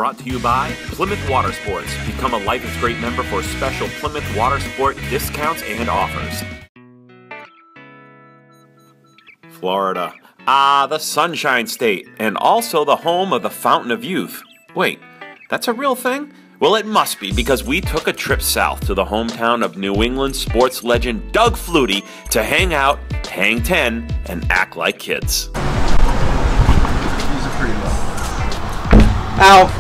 brought to you by Plymouth Water Sports. Become a Life is Great member for special Plymouth Water Sport discounts and offers. Florida. Ah, the Sunshine State, and also the home of the Fountain of Youth. Wait, that's a real thing? Well, it must be, because we took a trip south to the hometown of New England sports legend Doug Flutie to hang out, hang 10, and act like kids. These are pretty low. Ow!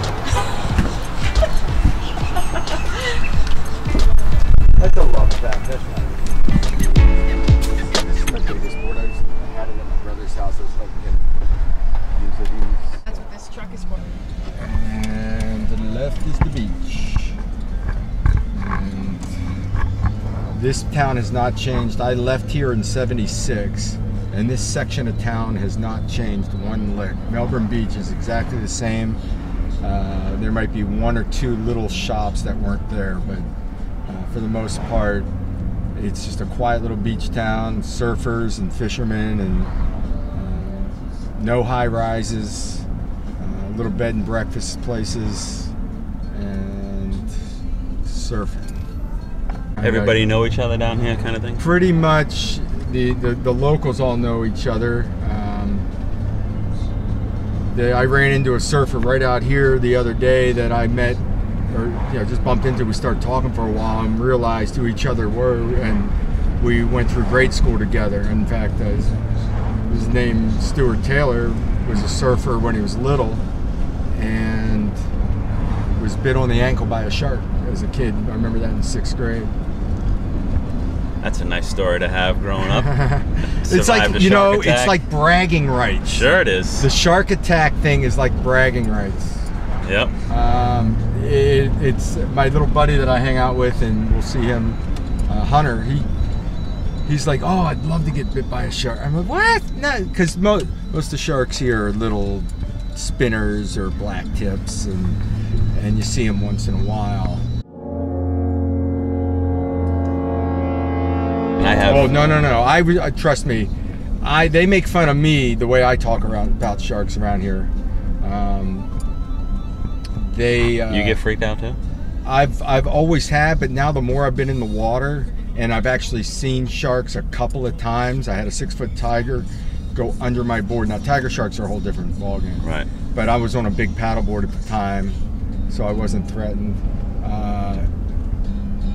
That's a love trap, that's right. This is my biggest board. I had it at my brother's house. I was letting him use it. That's what this truck is for. And to the left is the beach. And this town has not changed. I left here in '76, and this section of town has not changed one lick. Melbourne Beach is exactly the same. There might be one or two little shops that weren't there, but for the most part, it's just a quiet little beach town, surfers and fishermen, and no high rises, little bed and breakfast places, and surfing. Everybody know each other down here, kind of thing? Pretty much, the locals all know each other. I ran into a surfer right out here the other day that I met, or just bumped into. We started talking for a while and realized who each other were, and we went through grade school together. In fact, his name, Stuart Taylor, was a surfer when he was little and was bit on the ankle by a shark as a kid. I remember that in 6th grade. That's a nice story to have growing up. It's like, it's like bragging rights. Sure it is. The shark attack thing is like bragging rights. Yep. It's my little buddy that I hang out with, and we'll see him, Hunter. He's like, oh, I'd love to get bit by a shark. I'm like, what? No, because most of the sharks here are little spinners or black tips, and you see them once in a while. Oh, no. I trust me. They make fun of me the way I talk about sharks around here. You get freaked out too? I've always had, but now the more I've been in the water, and I've actually seen sharks a couple of times. I had a 6-foot tiger go under my board. Now tiger sharks are a whole different ballgame. Right. But I was on a big paddleboard at the time, so I wasn't threatened.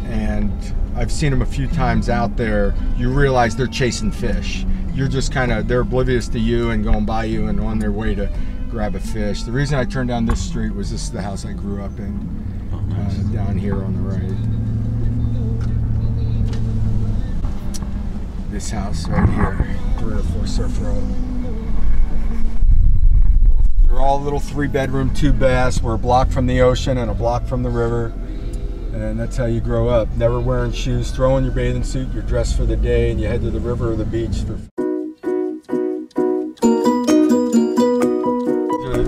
And I've seen them a few times out there. You realize they're chasing fish. You're just they're oblivious to you and going by you and on their way to grab a fish. The reason I turned down this street was this is the house I grew up in. Oh, nice. Down here on the right. This house right here, 3 or 4 Surf Road. They're all little 3-bedroom, 2-baths. We're a block from the ocean and a block from the river. And that's how you grow up. Never wearing shoes, throw on your bathing suit, you're dressed for the day, and you head to the river or the beach.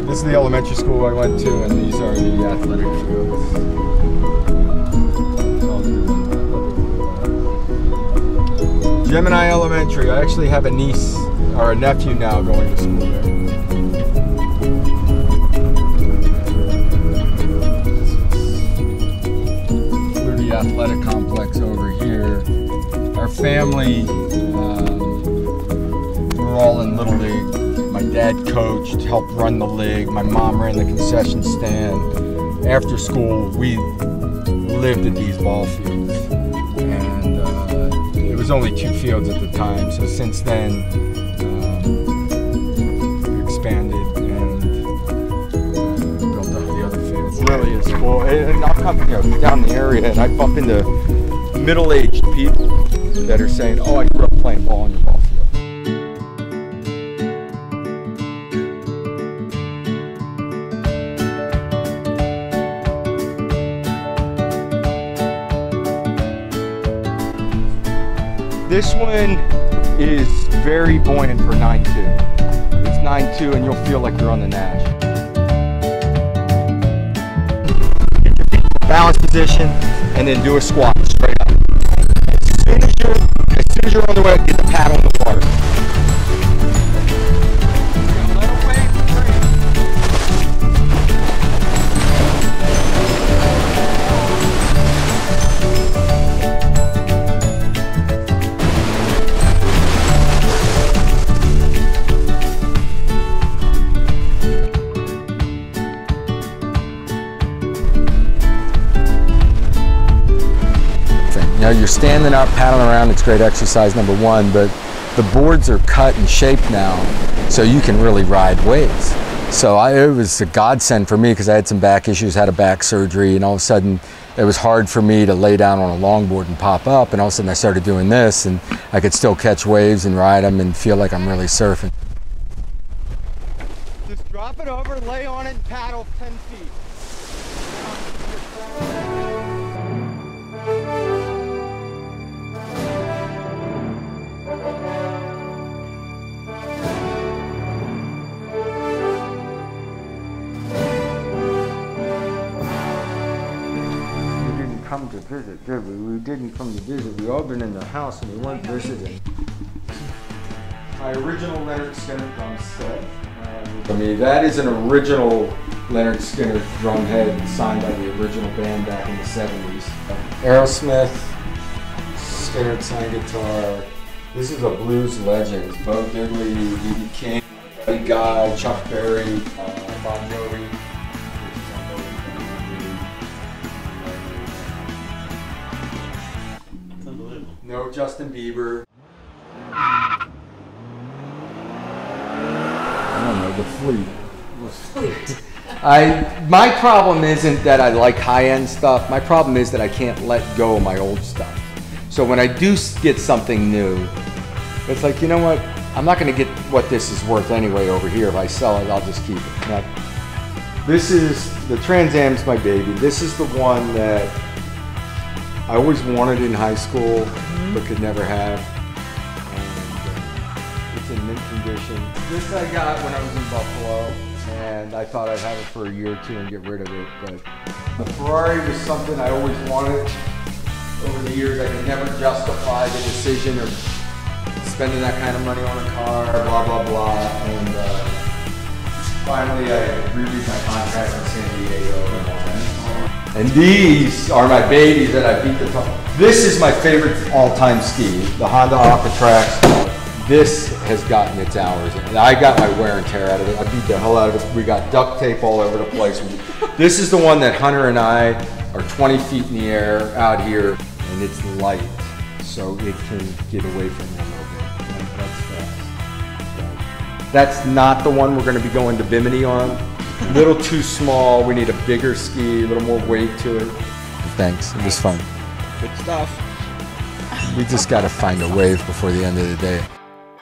This is the elementary school I went to, and these are the athletic fields. Gemini Elementary. I actually have a niece, or a nephew now, going to school there. Athletic complex over here. Our family, we're all in Little League. My dad coached, helped run the league. My mom ran the concession stand. After school, we lived at these ball fields. And it was only 2 fields at the time. So since then, we expanded and built up the other fields. It really is cool. And I'll come down the area and I bump into middle-aged people that are saying, oh, I grew up playing ball on your ball field. This one is very buoyant for 9-2. It's 9-2 and you'll feel like you're on the Nash. Get your feet in balance position and then do a squat straight up. As soon as you're on the way, get the paddle in the water. You know, you're standing up, paddling around, it's great exercise, number one, but the boards are cut and shaped now, so you can really ride waves. So it was a godsend for me because I had some back issues, had a back surgery, and all of a sudden it was hard for me to lay down on a longboard and pop up, and all of a sudden I started doing this, and I could still catch waves and ride them and feel like I'm really surfing. Just drop it over, lay on it, and paddle 10 feet. Come to visit, did we? We didn't come to visit. We all been in the house and we weren't visiting. My original Leonard Skinner drum set. I mean, that is an original Leonard Skinner drum head signed by the original band back in the 70s. Aerosmith, Skinner signed guitar. This is a blues legend. Bo Diddley, B.B. King, Buddy Guy, Chuck Berry, Bon Jovi. No Justin Bieber. I don't know, the Fleet. My problem isn't that I like high-end stuff. My problem is that I can't let go of my old stuff. So when I do get something new, it's like, you know what? I'm not going to get what this is worth anyway over here. If I sell it, I'll just keep it. Now, this is, the Trans Am's my baby. This is the one that I always wanted in high school, but could never have. And it's in mint condition. This I got when I was in Buffalo, and I thought I'd have it for a year or two and get rid of it. But the Ferrari was something I always wanted. Over the years, I could never justify the decision of spending that kind of money on a car, blah, blah, blah. And finally, I renewed my contract in San Diego. And these are my babies that I beat the top. This is my favorite all-time ski, the Honda Aquatrax. This has gotten its hours. And I got my wear and tear out of it. I beat the hell out of it. We got duct tape all over the place. This is the one that Hunter and I are 20 feet in the air out here, and it's light, so it can get away from you a little bit. And that's fast. So that's not the one we're going to be going to Bimini on. A little too small. We need a bigger ski, a little more weight to it. Thanks. It was fun. Good stuff. We just got to find a wave before the end of the day.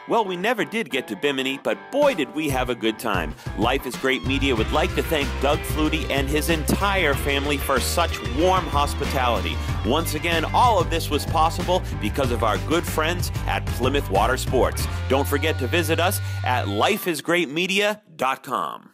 Well, we never did get to Bimini, but boy did we have a good time. Life is Great Media would like to thank Doug Flutie and his entire family for such warm hospitality. Once again, all of this was possible because of our good friends at Plymouth Water Sports. Don't forget to visit us at lifeisgreatmedia.com.